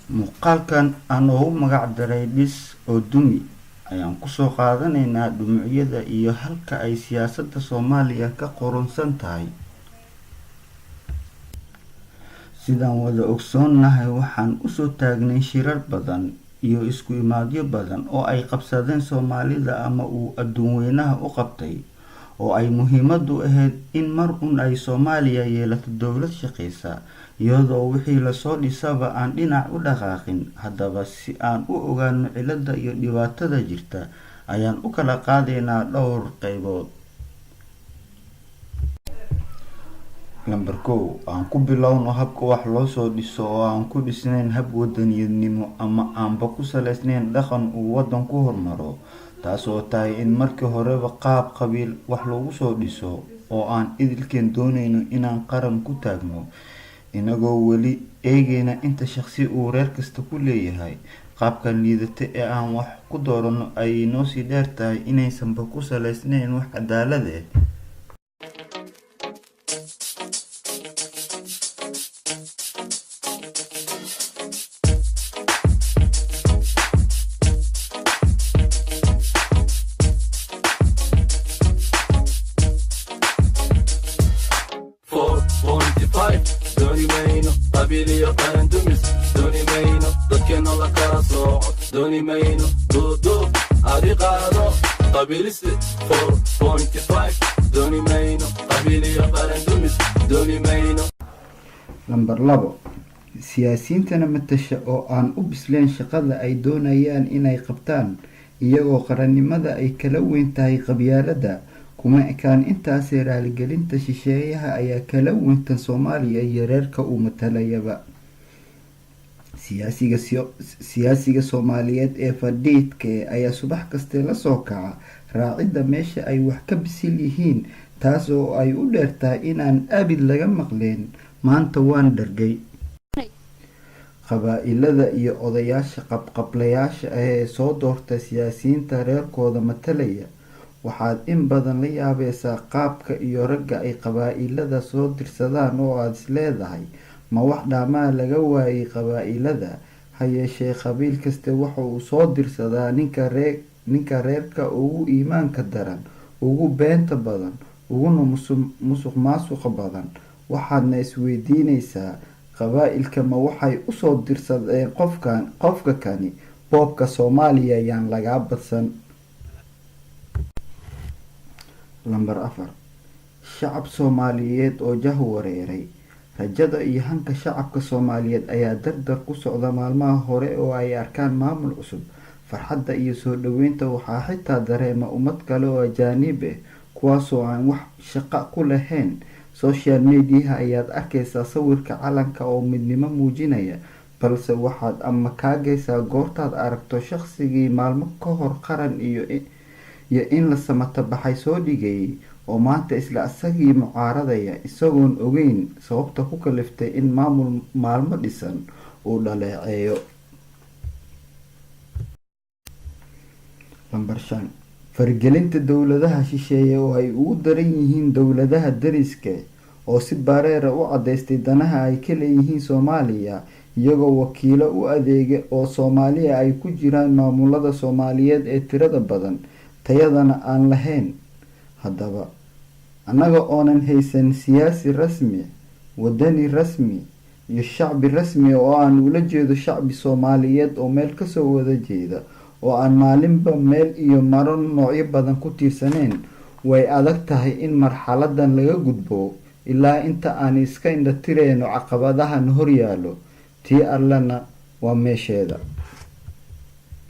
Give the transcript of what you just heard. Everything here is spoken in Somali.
Muuqaalkan aan ugu magac daray dhis oo dumi ayaan kusoo qaadanaynaa dhumucyada iyo halka ay siyaasadda Soomaaliya ka qoronsan tahay. Sidaan wada ogsoonnahay, waxaan usoo taagnay shirar badan iyo isku imaadyo badan oo ay qabsadeen Soomaalida ama uu adduunweynaha u qabtay, oo ay muhiimadu ahayd in mar un ay Soomaaliya yeelato dowlad shaqeysa, iyadoo wixii lasoo dhisaba aan dhinac u dhaqaaqin. Haddaba, si aan u ogaano cilada iyo dhibaatada jirta, ayaan u kala qaadaynaa dhowr qaybood. Lambar 1, aan ku bilowno habka wax loo soo dhiso oo aan ku dhisnayn hab wadaniyadnimo ama aanba ku saleysnayn dhaqan uu wadan ku hormaro, taas oo tahay in markii horeba qaab qabiil wax lagu soo dhiso, oo aan idilkeen doonayno inaan qaran ku taagno, inagoo weli eegayna inta shaqsi uu reer kasta ku leeyahay. Qaabkan liidata ee aan wax ku doorano ayay noo sii dheer tahay inaysanba ku saleysnayn wax cadaalad ah. دوني ماينو دو هذي قادو قبيلستي 4.5 دوني ماينو قبيلي قارن دمس دوني ماينو. Lambar 2, siyaasiyiintana matasha oo aan u bislayn shaqada ay doonayaan inay qabtaan, iyagoo qarannimada ay kala weyn tahay qabyaaladda. Kuma ekaan intaasee raaligelinta shisheeyaha ayaa kala weyntan Soomaaliya iyo reerka uu matalayaba. Siyaasiga Soomaaliyeed ee fadhiidka ayaa subax kaste la soo kaca raacidda meesha ay wax ka bisil yihiin, taas oo ay u dheertahay inaan abid laga maqleen maanta waan dhargay. Qabaa'ilada iyo odayaasha qabqablayaasha ah ee soo doorta siyaasiyiinta reerkooda matalaya, waxaad in badan la yaabaysaa qaabka iyo ragga ay qabaa'ilada soo dirsadaan, oo aad is leedahay ma wax dhaamaa laga waayay qabaa'ilada. Ha yeeshee qabiil kaste waxa uu soo dirsadaa ninka reerka ugu iimaanka daran, ugu beenta badan, uguna musuq maasuqa badan. Waxaadna isweydiinaysaa, qabaa'ilka ma waxay usoo dirsadeen qofka kani boobka Soomaaliya yaan laga badsan. Lambar 4, shacab Soomaaliyeed oo jahwareeray. Rajada iyo hanka shacabka Soomaaliyeed ayaa dardar ku socda maalmaha hore oo ay arkaan maamul cusub. Farxadda iyo soo dhaweynta waxaa xitaa dareema ummad kale oo ajaanib ah, kuwaasoo aan wax shaqo ku lahayn. Social media ayaad arkaysaa sawirka calanka oo midnimo muujinaya, balse waxaad ama kaagaysaa goortaad aragto shaqsigii maalmo ka hor qaran iyo in la samata baxay soo dhigayay, oo maanta isla asagii mucaaradaya, isagoon ogeyn sababta ku kaliftay in maamul maalmo dhisan uu dhaleeceeyo. Lambar 5, faragelinta dowladaha shisheeye oo ay ugu daran yihiin dowladaha dariska oo si bareera u cadaystay danaha ay ka leeyihiin Soomaaliya, iyagoo wakiilo u adeega oo Soomaaliya ay ku jiraan maamulada Soomaaliyeed ee tirada badan, tayadana aan lahayn. Haddaba, annaga oonan haysan siyaasi rasmi, wadani rasmi iyo shacbi rasmi, oo aan ula jeedo shacbi Soomaaliyeed oo meel kasoo wada jeeda, oo aan maalinba meel iyo maro noocyo badan ku tiirsaneyn, way adag tahay in marxaladan laga gudbo ilaa inta aan iska indha tireyno caqabadahan horyaalo. Tii allana waa meesheeda.